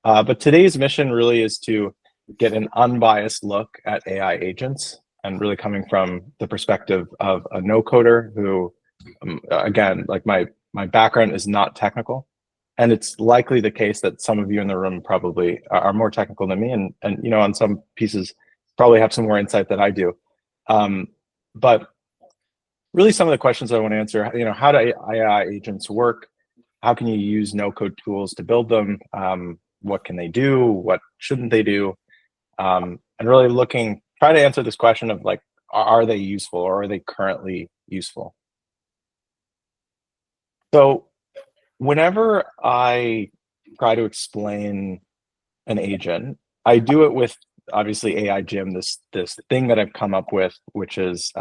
But today's mission really is to get an unbiased look at AI agents, and really coming from the perspective of a no-coder who, again, like my background is not technical, and it's likely the case that some of you in the room probably are more technical than me, and on some pieces probably have some more insight than I do. But really, some of the questions I want to answer, how do AI agents work? How can you use no-code tools to build them? What can they do? What shouldn't they do? And really try to answer this question of like, are they useful, or are they currently useful? So whenever I try to explain an agent, I do it with obviously AI Gym, this thing that I've come up with, which is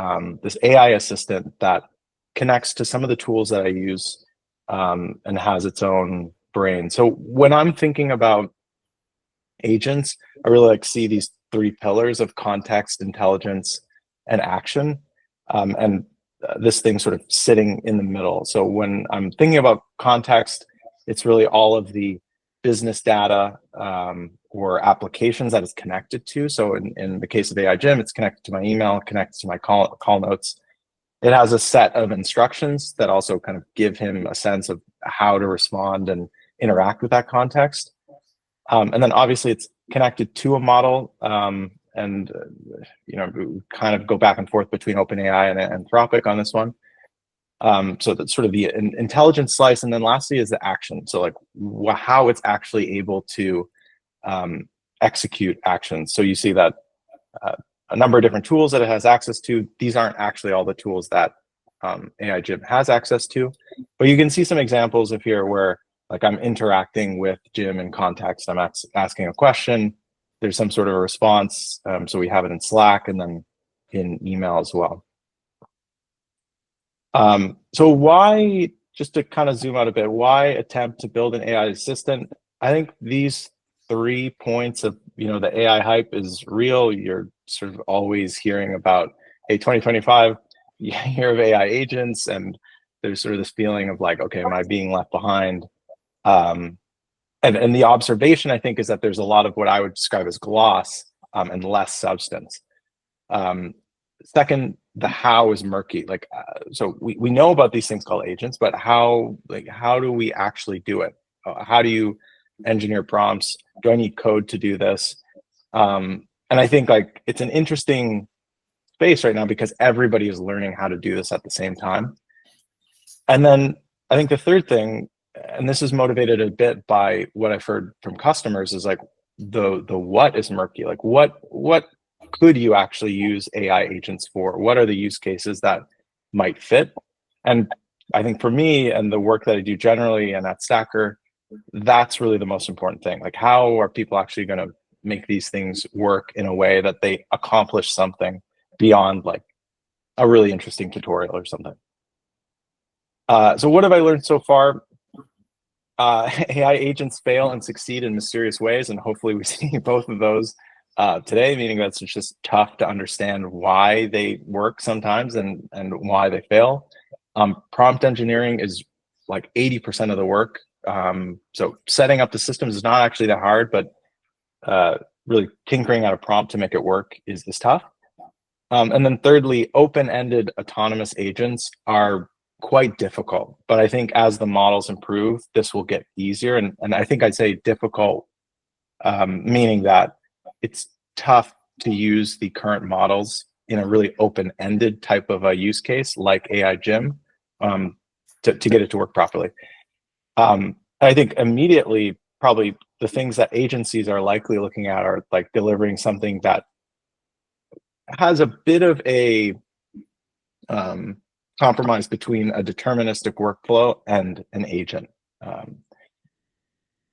this AI assistant that connects to some of the tools that I use, and has its own brain. So when I'm thinking about agents, I really see these three pillars of context, intelligence, and action. And this thing sort of sitting in the middle. So when I'm thinking about context, it's really all of the business data or applications that it's connected to. So in the case of AI Gym, it's connected to my email, connected to my call notes. It has a set of instructions that also kind of give him a sense of how to respond and interact with that context. And then obviously it's connected to a model, and we kind of go back and forth between OpenAI and Anthropic on this one. So that's sort of the intelligence slice, and then lastly is the action. So like how it's actually able to execute actions. So you see that a number of different tools that it has access to. These aren't actually all the tools that AI Gym has access to, but you can see some examples of here where like I'm interacting with Jim in context. I'm asking a question. There's some sort of a response. So we have it in Slack and then in email as well. So why, just to kind of zoom out a bit, why attempt to build an AI assistant? I think these 3 points of, the AI hype is real. You're sort of always hearing about, hey, 2025, you hear of AI agents, and there's sort of this feeling of like, okay, am I being left behind? And the observation, I think, is that there's a lot of what I would describe as gloss and less substance. Second, the how is murky. Like, so we know about these things called agents, but how do we actually do it? How do you engineer prompts? Do I need code to do this? And I think like it's an interesting space right now because everybody is learning how to do this at the same time. And then I think the third thing, and this is motivated a bit by what I've heard from customers, is like the what is murky. Like what could you actually use AI agents for? What are the use cases that might fit? And I think for me and the work that I do generally and at Stacker, that's really the most important thing. Like how are people actually going to make these things work in a way that they accomplish something beyond like a really interesting tutorial or something? So what have I learned so far? AI agents fail and succeed in mysterious ways, and hopefully we see both of those today, meaning that it's just tough to understand why they work sometimes and why they fail. Prompt engineering is like 80% of the work. So setting up the systems is not actually that hard, but really tinkering out a prompt to make it work is tough. And then thirdly, open-ended autonomous agents are quite difficult, but I think as the models improve, this will get easier. And I think I'd say difficult, meaning that it's tough to use the current models in a really open-ended type of a use case like AI Gym to get it to work properly. I think immediately, probably the things that agencies are likely looking at are like delivering something that has a bit of a compromise between a deterministic workflow and an agent.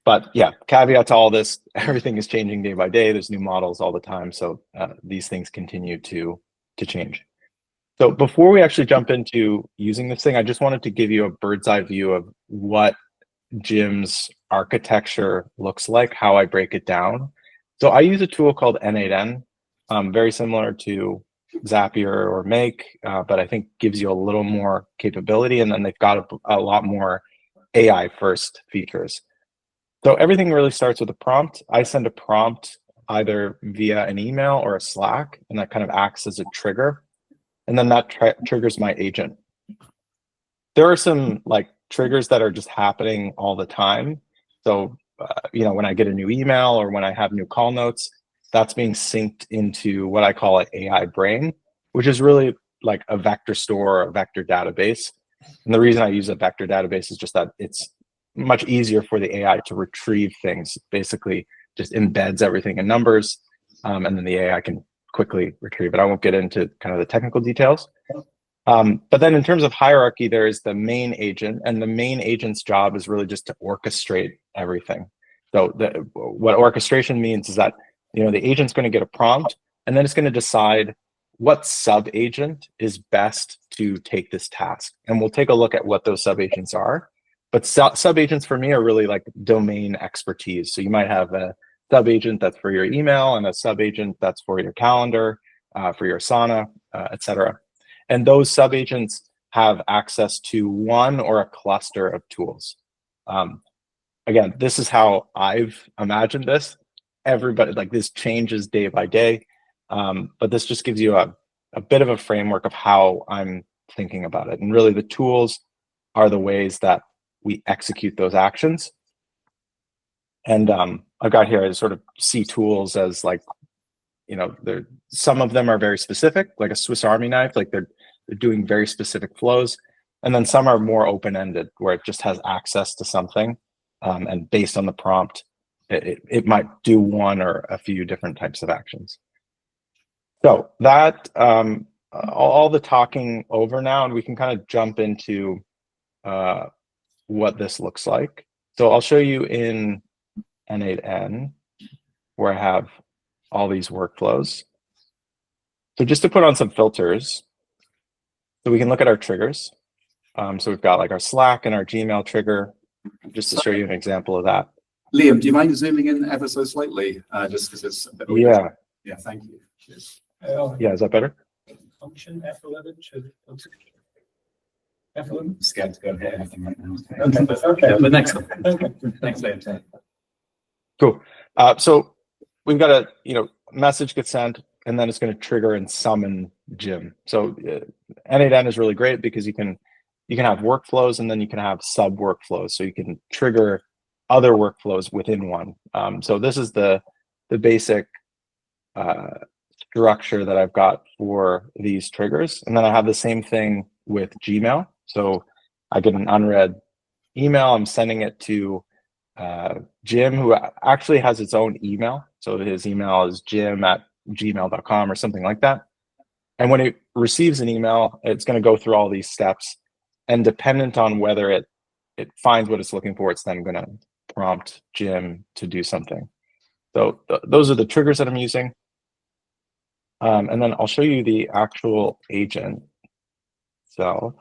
But yeah, caveat to all this, everything is changing day by day. There's new models all the time. So these things continue to change. So before we actually jump into using this thing, I just wanted to give you a bird's eye view of what Jim's architecture looks like, how I break it down. So I use a tool called N8N, very similar to Zapier or Make, but I think gives you a little more capability. And then they've got a lot more AI first features. So everything really starts with a prompt. I send a prompt either via an email or a Slack, and that kind of acts as a trigger. And then that triggers my agent. There are some like triggers that are just happening all the time. So, when I get a new email or when I have new call notes, that's being synced into what I call an AI brain, which is really like a vector store or a vector database. And the reason I use a vector database is just that it's much easier for the AI to retrieve things. Basically, just embeds everything in numbers, and then the AI can quickly retrieve it. I won't get into kind of the technical details. But then in terms of hierarchy, there is the main agent, and the main agent's job is really just to orchestrate everything. So what orchestration means is that the agent's going to get a prompt, and then it's going to decide what sub-agent is best to take this task. And we'll take a look at what those sub-agents are. But sub-agents for me are really like domain expertise. So you might have a sub-agent that's for your email and a sub-agent that's for your calendar, for your Asana, etc. And those sub-agents have access to one or a cluster of tools. Again, this is how I've imagined this. Everybody, like, this changes day by day, but this just gives you a bit of a framework of how I'm thinking about it. And really the tools are the ways that we execute those actions. And I've got here, I sort of see tools as like, some of them are very specific, like a Swiss Army knife, like they're doing very specific flows. And then some are more open-ended, where it just has access to something. And based on the prompt, it might do one or a few different types of actions. So that, all the talking over now, and we can kind of jump into what this looks like. So I'll show you in N8N, where I have all these workflows. So just to put on some filters, so we can look at our triggers. So we've got like our Slack and our Gmail trigger, just to show you an example of that. Liam, do you mind zooming in ever so slightly? Just because it's a bit yeah. Yeah, thank you. Cheers. Yeah, is that better? Function F11 should F11. I'm scared to go and hit anything right now. Okay. The next one. Okay. Thanks, Liam. Cool. So we've got a message gets sent, and then it's going to trigger and summon Jim. So N8N is really great because you can have workflows, and then you can have sub workflows. So you can trigger other workflows within one. So this is the basic structure that I've got for these triggers. And then I have the same thing with Gmail. So I get an unread email, I'm sending it to Jim, who actually has its own email. So his email is jim@gmail.com or something like that. And when it receives an email, it's going to go through all these steps. And dependent on whether it finds what it's looking for, it's then going to prompt Jim to do something. So those are the triggers that I'm using. And then I'll show you the actual agent itself.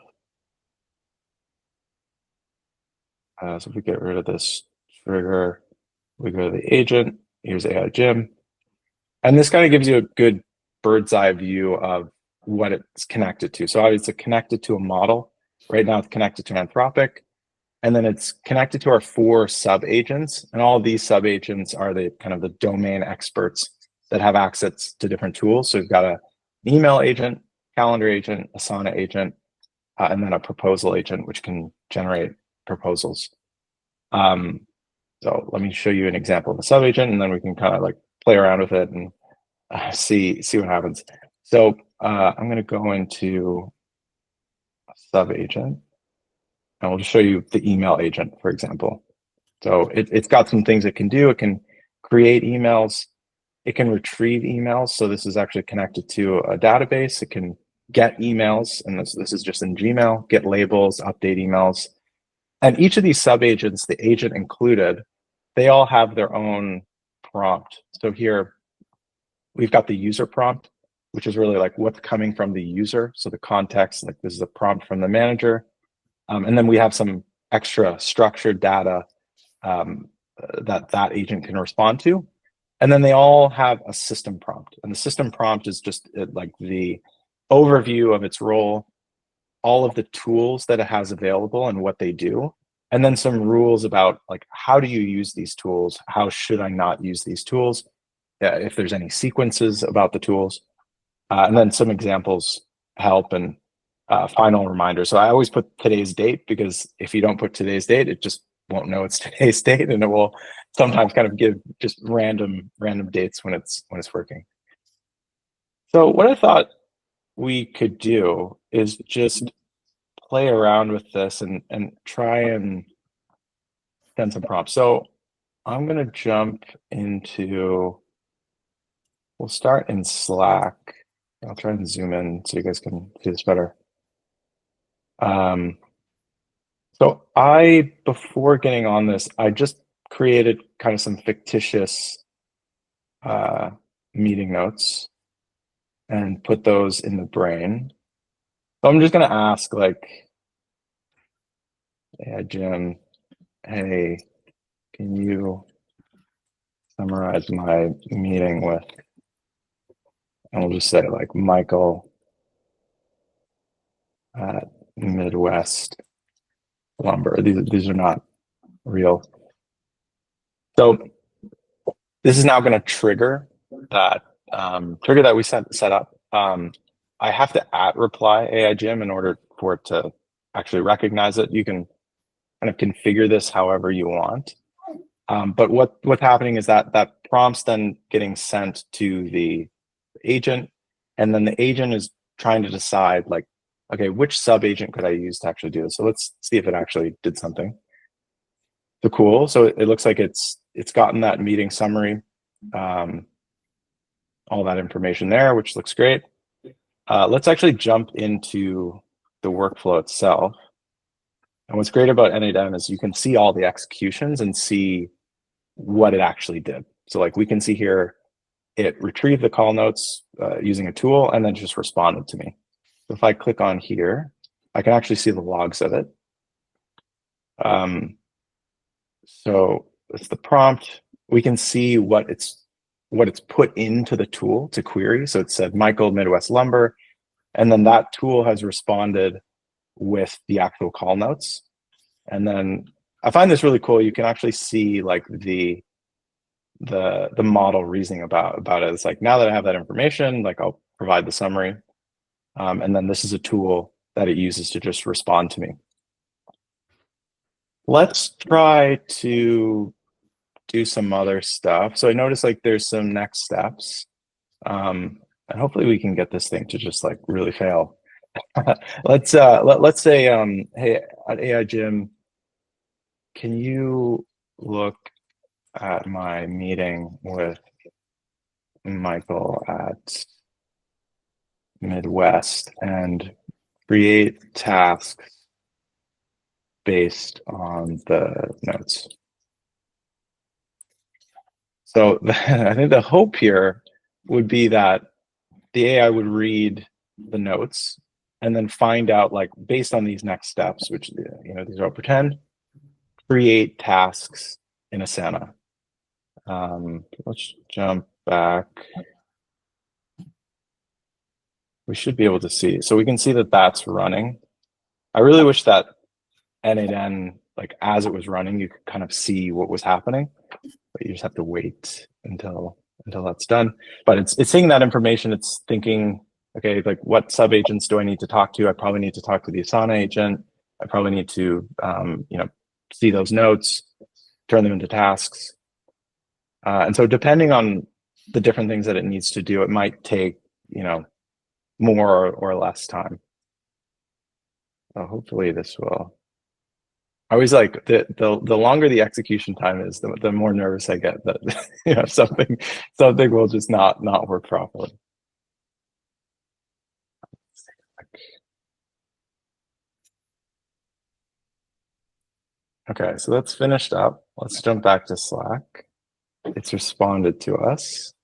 So if we get rid of this trigger, we go to the agent. Here's AI Jim. And this kind of gives you a good bird's eye view of what it's connected to. So obviously it's connected to a model. Right now it's connected to Anthropic. And then it's connected to our 4 sub-agents. And all of these sub-agents are the kind of the domain experts that have access to different tools. So we've got an email agent, calendar agent, Asana agent, and then a proposal agent, which can generate proposals. So let me show you an example of a sub-agent, and then we can kind of like play around with it and see what happens. So I'm going to go into a sub-agent, and we'll just show you the email agent, for example. So it's got some things it can do. It can create emails. It can retrieve emails. So this is actually connected to a database. It can get emails, and this is just in Gmail, get labels, update emails. And each of these sub-agents, the agent included, they all have their own prompt. So here we've got the user prompt, which is really like what's coming from the user. So the context, like this is a prompt from the manager. And then we have some extra structured data that agent can respond to. And then they all have a system prompt. And the system prompt is just like the overview of its role, all of the tools that it has available and what they do. and then some rules about like, how do you use these tools? How should I not use these tools? If there's any sequences about the tools, and then some examples help, and final reminder. So I always put today's date, because if you don't put today's date, it just won't know it's today's date, and it will sometimes kind of give just random dates when it's working. So what I thought we could do is just play around with this and try and send some prompts. So I'm going to jump into, we'll start in Slack. I'll try and zoom in so you guys can see this better. So before getting on this, I just created kind of some fictitious meeting notes and put those in the brain. So I'm just going to ask, like, yeah, Jim, hey, can you summarize my meeting with, and we'll just say like Michael at Midwest Lumber. These are not real. So this is now going to trigger that we set up. I have to @reply AI Jim in order for it to actually recognize it. You can kind of configure this however you want. But what's happening is that prompt's then getting sent to the agent, and then the agent is trying to decide, like, okay, which sub agent could I use to actually do this? So let's see if it actually did something. So cool. So it looks like it's gotten that meeting summary, all that information there, which looks great. Let's actually jump into the workflow itself. And what's great about N8N is you can see all the executions and see what it actually did. So like we can see here, it retrieved the call notes using a tool and then just responded to me. So if I click on here, I can actually see the logs of it. So it's the prompt. We can see what it's put into the tool to query. So it said Michael Midwest Lumber, and then that tool has responded with the actual call notes. And then I find this really cool. You can actually see like the model reasoning about it. It's like, now that I have that information, like I'll provide the summary. And then this is a tool that it uses to just respond to me. Let's try to do some other stuff. So I noticed like there's some next steps. And hopefully we can get this thing to just like really fail. Let's say, hey, at AI Jim, can you look at my meeting with Michael at Midwest and create tasks based on the notes? So I think the hope here would be that the AI would read the notes and then find out, like, based on these next steps, which, you know, these are all pretend, create tasks in Asana. Let's jump back. We should be able to see. So we can see that that's running. I really wish that N8N, like as it was running, you could kind of see what was happening, but you just have to wait until that's done. But it's seeing that information. It's thinking, okay, like what sub agents do I need to talk to? I probably need to talk to the Asana agent. I probably need to, you know, see those notes, turn them into tasks. And so depending on the different things that it needs to do, it might take, you know, more or less time. So hopefully this will. I always like the longer the execution time is, the more nervous I get that you know something will just not work properly. Okay, so that's finished up. Let's jump back to Slack. It's responded to us.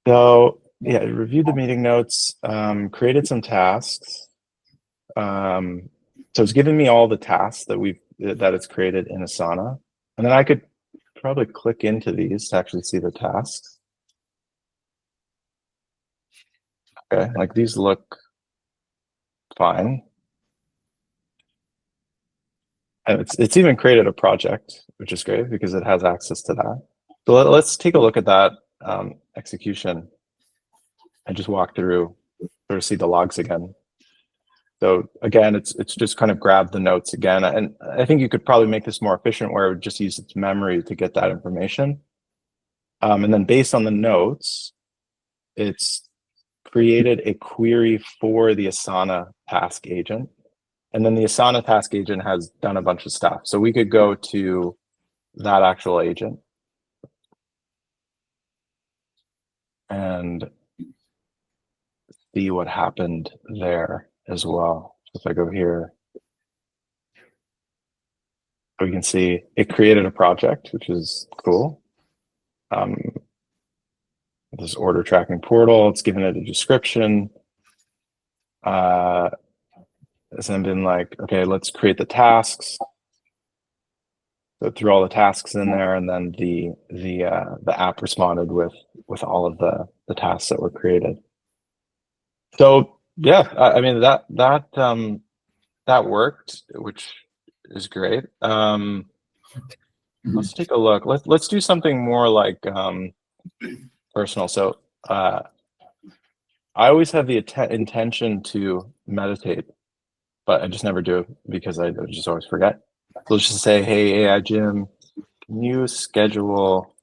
So yeah, it reviewed the meeting notes, created some tasks. So it's given me all the tasks that it's created in Asana, and then I could probably click into these to actually see the tasks. Okay, like these look fine. And it's even created a project, which is great because it has access to that. So let's take a look at that execution and just walk through, sort of see the logs again. So again, it's just kind of grab the notes again. And I think you could probably make this more efficient where it would just use its memory to get that information. And then based on the notes, it's created a query for the Asana task agent. And then the Asana task agent has done a bunch of stuff. So we could go to that actual agent and see what happened there as well. If I go here, we can see it created a project, which is cool. This order tracking portal, it's given it a description. It's then been like, okay, let's create the tasks. So threw all the tasks in there, and then the app responded with all of the tasks that were created. So yeah, I mean that worked, which is great. Let's take a look. Let's do something more like personal. So I always have the intention to meditate, but I just never do because I just always forget. So let's just say, hey, AI Jim, can you schedule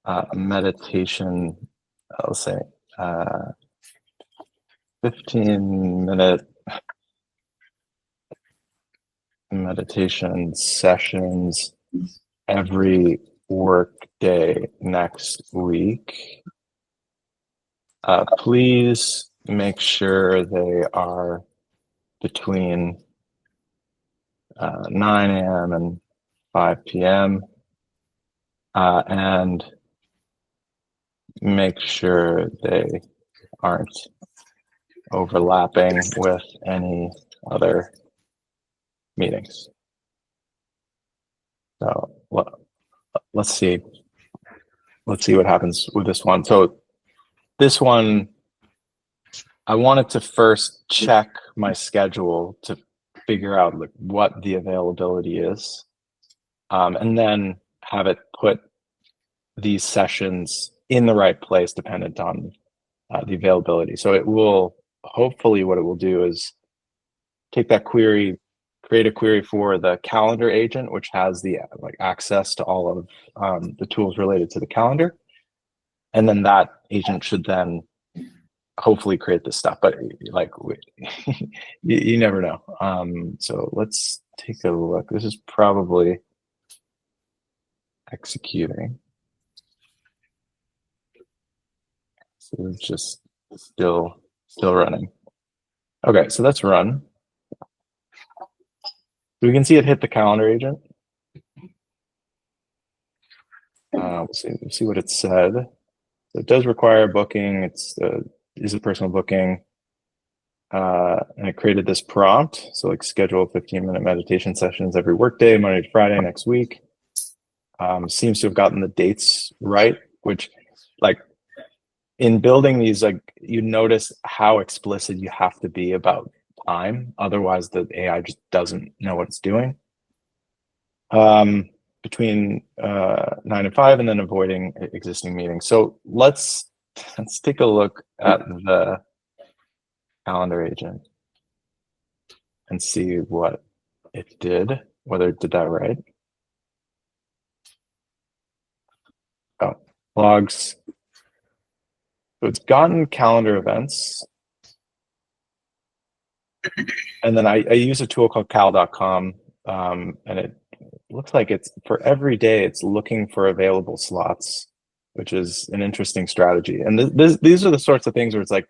a meditation, let's say 15-minute meditation sessions every work day next week. Please make sure they are between 9 a.m. and 5 p.m. And make sure they aren't overlapping with any other meetings. So let's see what happens with this one. So this one, I wanted to first check my schedule to figure out like what the availability is, and then have it put these sessions in the right place dependent on the availability. So it will, hopefully what it will do is take that query, create a query for the calendar agent, which has the like access to all of the tools related to the calendar. And then that agent should then hopefully create this stuff, but like you never know. So let's take a look. This is probably executing. So it's just still running. Okay, so that's run. We can see it hit the calendar agent. We'll see what it said. So it does require a booking. It's is a personal booking. And it created this prompt. So like schedule 15-minute meditation sessions every workday, Monday to Friday next week. Seems to have gotten the dates right, which like in building these, like you notice how explicit you have to be about time. Otherwise the AI just doesn't know what it's doing. Between 9 and 5, and then avoiding existing meetings. So let's take a look at the calendar agent and see what it did, whether it did that right. Oh, logs. So it's gotten calendar events. And then I use a tool called cal.com, and it looks like it's for every day it's looking for available slots, which is an interesting strategy. And these are the sorts of things where it's like,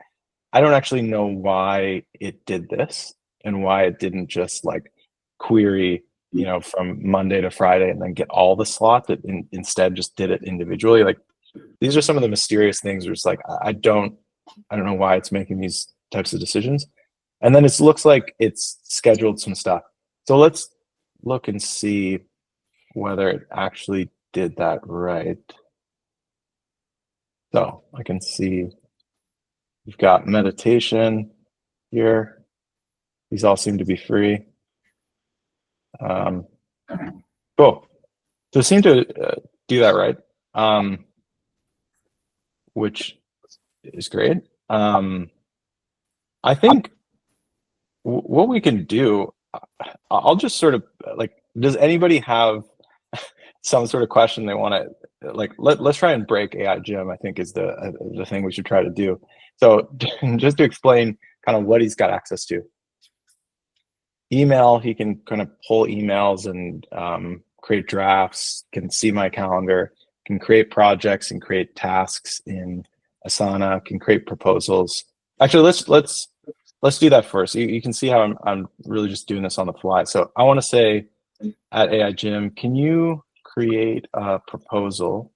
I don't actually know why it did this and why it didn't just like query, you know, from Monday to Friday and then get all the slots. It instead just did it individually. Like these are some of the mysterious things where it's like, I don't know why it's making these types of decisions. And then it looks like it's scheduled some stuff. So let's look and see whether it actually did that right. So I can see we've got meditation here. These all seem to be free. Cool. So it seemed to do that right, which is great. I think what we can do, I'll just sort of like, does anybody have some sort of question they want to, like, let's try and break AI Jim, I think is the thing we should try to do. So just to explain kind of what he's got access to. Email, he can kind of pull emails and create drafts, can see my calendar, can create projects and create tasks in Asana, can create proposals. Actually, let's do that first. You can see how I'm really just doing this on the fly. So I want to say at AI Jim, can you create a proposal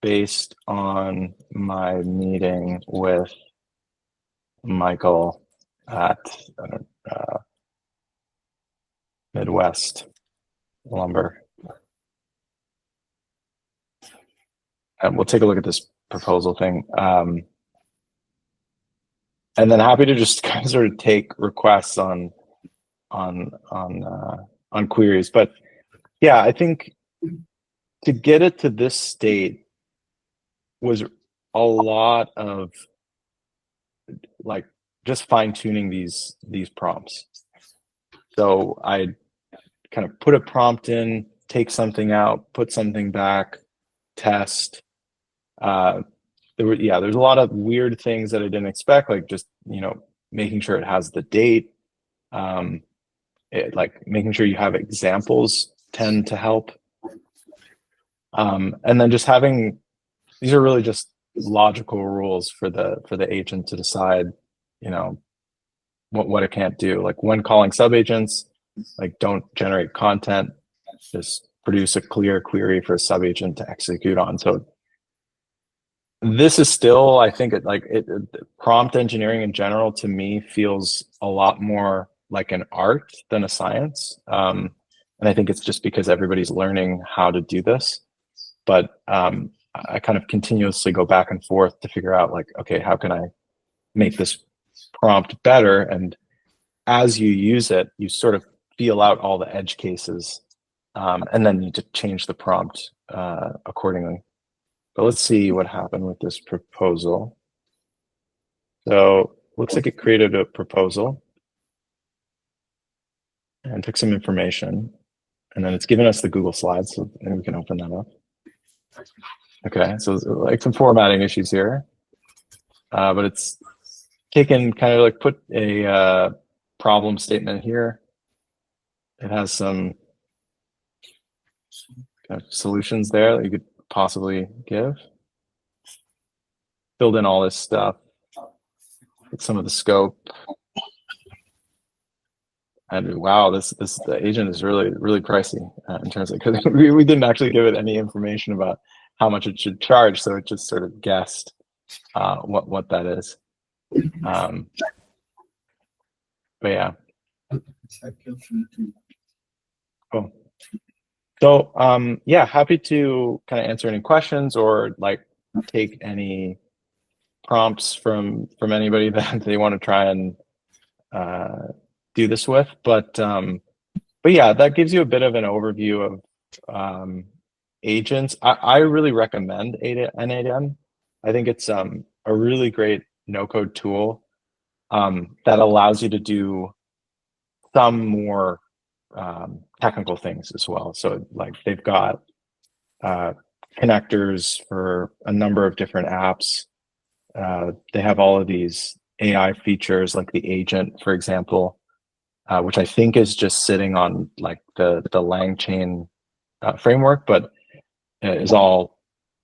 based on my meeting with Michael at Midwest Lumber? And we'll take a look at this proposal thing. And then happy to just kind of sort of take requests on queries. But yeah, I think to get it to this state was a lot of like just fine tuning these prompts. So I kind of put a prompt in, take something out, put something back, test. There's a lot of weird things that I didn't expect, like just, making sure it has the date, like making sure you have examples tend to help. And then just having, these are really just logical rules for the agent to decide, what it can't do. Like when calling subagents, like don't generate content, just produce a clear query for a subagent to execute on. So this is still, I think, prompt engineering in general to me feels a lot more like an art than a science. And I think it's just because everybody's learning how to do this. But I kind of continuously go back and forth to figure out, like, okay, how can I make this prompt better? And as you use it, you sort of feel out all the edge cases, and then you need to change the prompt accordingly. But let's see what happened with this proposal. So looks like it created a proposal and took some information, and then it's given us the Google Slides, so maybe we can open that up. Okay, so like some formatting issues here, but it's taken kind of like put a problem statement here. It has some kind of solutions there that you could possibly give. Filled in all this stuff with some of the scope. And wow, the agent is really pricey in terms of, because we didn't actually give it any information about how much it should charge, so it just sort of guessed what that is. But yeah. Cool. So yeah, happy to kind of answer any questions or like take any prompts from anybody that they want to try and do this with. But yeah, that gives you a bit of an overview of agents. I really recommend N8N. I think it's a really great no-code tool that allows you to do some more technical things as well. So like they've got connectors for a number of different apps. They have all of these AI features like the agent, for example, which I think is just sitting on like the LangChain framework, but is all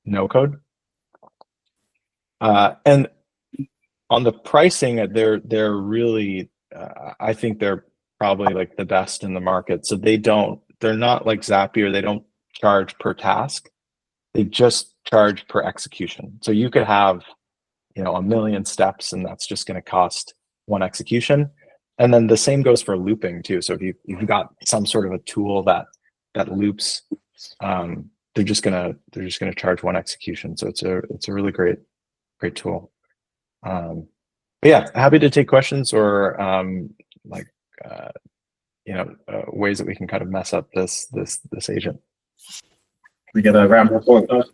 no code. And on the pricing, they're really, I think they're probably like the best in the market. So they're not like Zapier. They don't charge per task. They just charge per execution. So you could have, 1 million steps, and that's just going to cost one execution. And then the same goes for looping too. So if you've got some sort of a tool that loops, they're just gonna charge one execution. So it's a really great tool. But yeah, happy to take questions or ways that we can kind of mess up this agent. We get a round of applause.